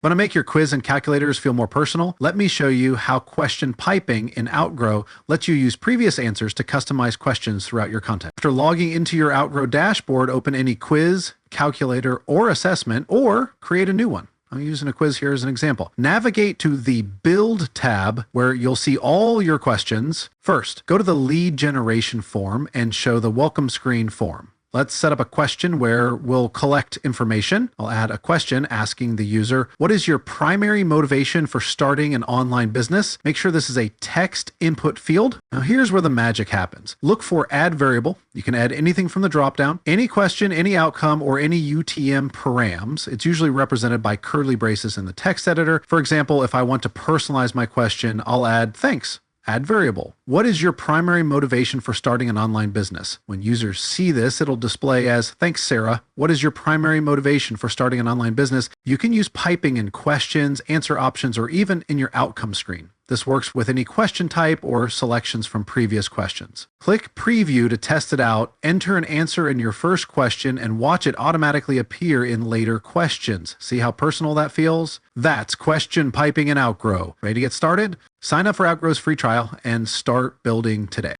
Want to make your quiz and calculators feel more personal? Let me show you how question piping in Outgrow lets you use previous answers to customize questions throughout your content. After logging into your Outgrow dashboard, open any quiz, calculator, or assessment, or create a new one. I'm using a quiz here as an example. Navigate to the Build tab where you'll see all your questions. First, go to the lead generation form and show the welcome screen form. Let's set up a question where we'll collect information. I'll add a question asking the user, what is your primary motivation for starting an online business? Make sure this is a text input field. Now here's where the magic happens. Look for add variable. You can add anything from the dropdown, any question, any outcome, or any UTM params. It's usually represented by curly braces in the text editor. For example, if I want to personalize my question, I'll add thanks. Add variable. What is your primary motivation for starting an online business? When users see this, it'll display as, thanks, Sarah. What is your primary motivation for starting an online business? You can use piping in questions, answer options, or even in your outcome screen. This works with any question type or selections from previous questions. Click Preview to test it out, enter an answer in your first question, and watch it automatically appear in later questions. See how personal that feels? That's question piping in Outgrow. Ready to get started? Sign up for Outgrow's free trial and start building today.